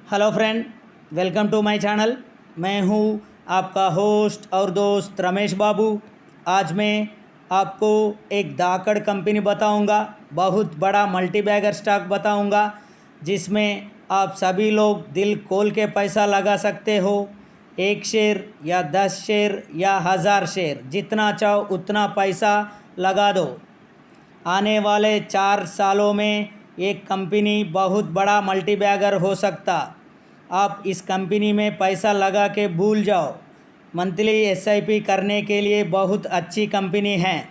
Hello friend, welcome to my channel. मैं हूं आपका होस्ट और दोस्त रमेश बाबू। आज मैं आपको एक धाकड़ कंपनी बताऊंगा, बहुत बड़ा मल्टीबैगर स्टॉक बताऊंगा, जिसमें आप सभी लोग दिल खोल के पैसा लगा सकते हो। 1 शेयर या 10 शेयर या 1000 शेयर, जितना चाहो उतना पैसा लगा दो। आने वाले 4 सालों में एक कंपनी बहुत बड़ा मल्टीबैगर हो सकता। आप इस कंपनी में पैसा लगा के भूल जाओ। मंथली एसआईपी करने के लिए बहुत अच्छी कंपनी है।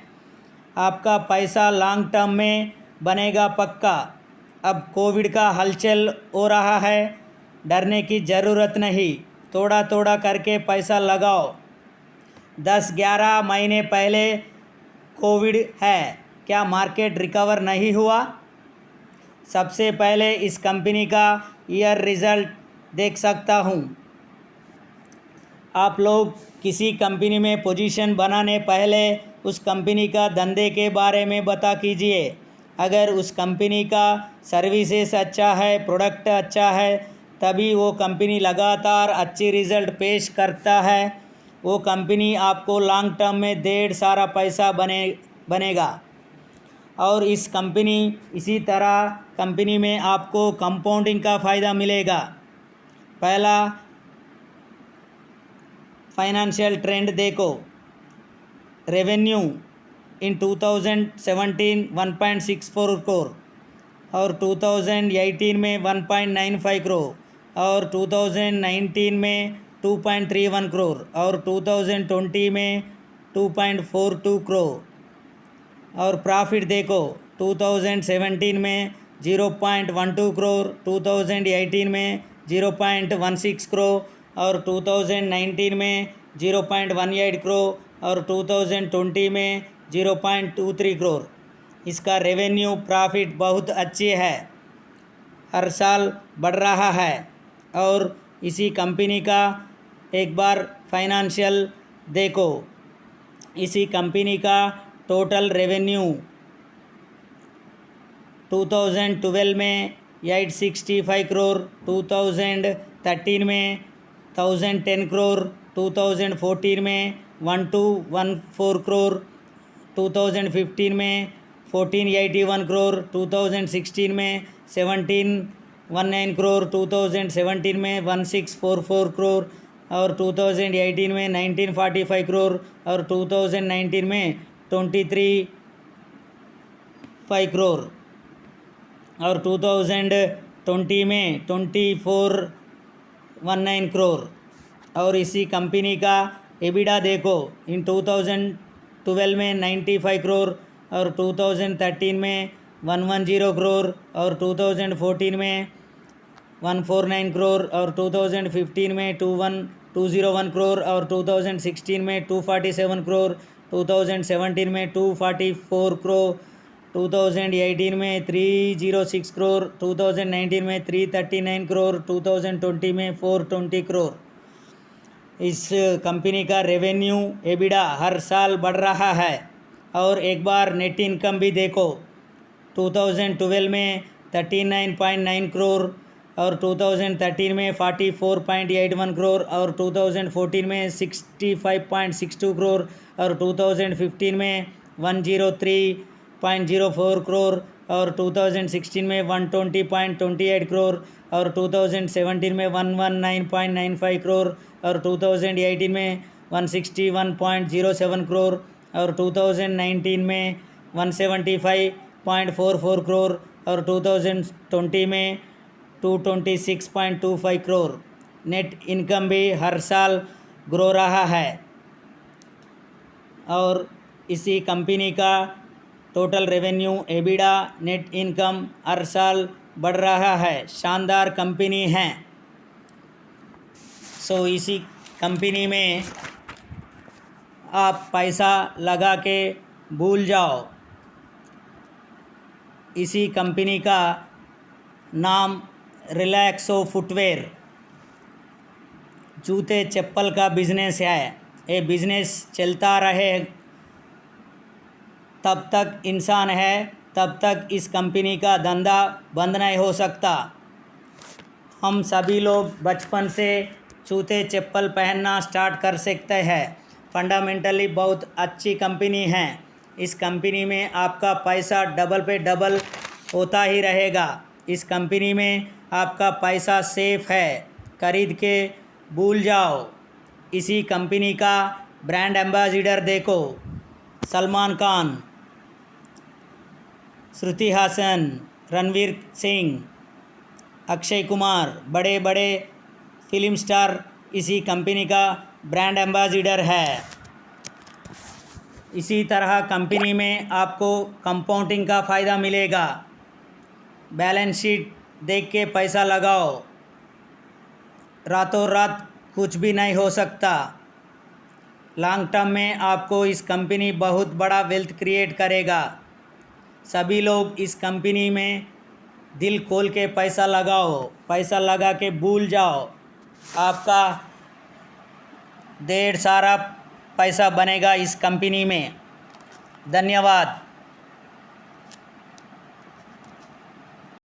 आपका पैसा लॉन्ग टर्म में बनेगा पक्का। अब कोविड का हलचल हो रहा है, डरने की ज़रूरत नहीं। थोड़ा थोड़ा करके पैसा लगाओ। 10-11 महीने पहले कोविड है, क्या मार्केट रिकवर नहीं हुआ? सबसे पहले इस कंपनी का ईयर रिज़ल्ट देख सकता हूँ। आप लोग किसी कंपनी में पोजीशन बनाने पहले उस कंपनी का धंधे के बारे में बता कीजिए। अगर उस कंपनी का सर्विसेज अच्छा है, प्रोडक्ट अच्छा है, तभी वो कंपनी लगातार अच्छी रिज़ल्ट पेश करता है। वो कंपनी आपको लॉन्ग टर्म में ढेर सारा पैसा बनेगा। और इसी तरह कंपनी में आपको कंपाउंडिंग का फ़ायदा मिलेगा। पहला फाइनेंशियल ट्रेंड देखो। रेवेन्यू इन 2017 1.64 करोर और 2018 में 1.95 करोर और 2019 में 2.31 करोर और 2020 में 2.42 करोर। और प्रॉफिट देखो, 2017 में 0.12 करोर, 2018 में 0.16 करोर और 2019 में 0.18 करोर और 2020 में 0.23 करोर। इसका रेवेन्यू प्रॉफिट बहुत अच्छे है, हर साल बढ़ रहा है। और इसी कंपनी का एक बार फाइनेंशियल देखो। इसी कंपनी का टोटल रेवेन्यू 2012 में 865 करोर, 2013 में 1010 करोर, 2014 में 1214 करोर, 2015 में 1481 करोर, 2016 में 1719 करोर, 2017 में 1644 करोर और 2018 में 1945 करोर और 2019 में 23 करोर और 2020 में 2419 करोर। और इसी कंपनी का एबिडा देखो। इन 2012 में 95 करोर और 2013 में 110 करोर और 2014 में 149 करोर और 2015 में 201 करोर और 2016 में 247 करोर, 2017 में 244 करोर, 2018 में 306 करोर, 2019 में 339 करोर, 2020 में 420 करोर। इस कंपनी का रेवेन्यू एबिडा हर साल बढ़ रहा है। और एक बार नेट इनकम भी देखो। 2012 में 39.9 करोर और 2013 में 44.81 करोर और 2014 में 65.62 करोर और 2015 में 103.04 करोर और 2016 में 120.28 करोर और 2017 में 119.95 करोर और 2018 में 161.07 करोर और 2019 में 175.44 करोर और 2020 में 226.25 करोड़। नेट इनकम भी हर साल ग्रो रहा है। और इसी कंपनी का total revenue, EBITDA, net income हर साल बढ़ रहा है। शानदार कंपनी है। इसी कंपनी में आप पैसा लगा के भूल जाओ। इसी कंपनी का नाम रिलैक्सो फुटवेयर, जूते चप्पल का बिज़नेस है। ये बिज़नेस चलता रहे तब तक इंसान है, तब तक इस कंपनी का धंधा बंद नहीं हो सकता। हम सभी लोग बचपन से जूते चप्पल पहनना स्टार्ट कर सकते हैं। फंडामेंटली बहुत अच्छी कंपनी है। इस कंपनी में आपका पैसा डबल पे डबल होता ही रहेगा। इस कंपनी में आपका पैसा सेफ है, खरीद के भूल जाओ। इसी कंपनी का ब्रांड एम्बेसडर देखो, सलमान खान, श्रुति हासन, रणवीर सिंह, अक्षय कुमार, बड़े बड़े फिल्म स्टार इसी कंपनी का ब्रांड एम्बेसडर है। इसी तरह कंपनी में आपको कंपाउंडिंग का फ़ायदा मिलेगा। बैलेंस शीट देख के पैसा लगाओ, रातों रात कुछ भी नहीं हो सकता। लॉन्ग टर्म में आपको इस कंपनी बहुत बड़ा वेल्थ क्रिएट करेगा। सभी लोग इस कंपनी में दिल खोल के पैसा लगाओ, पैसा लगा के भूल जाओ। आपका ढेर सारा पैसा बनेगा इस कंपनी में। धन्यवाद।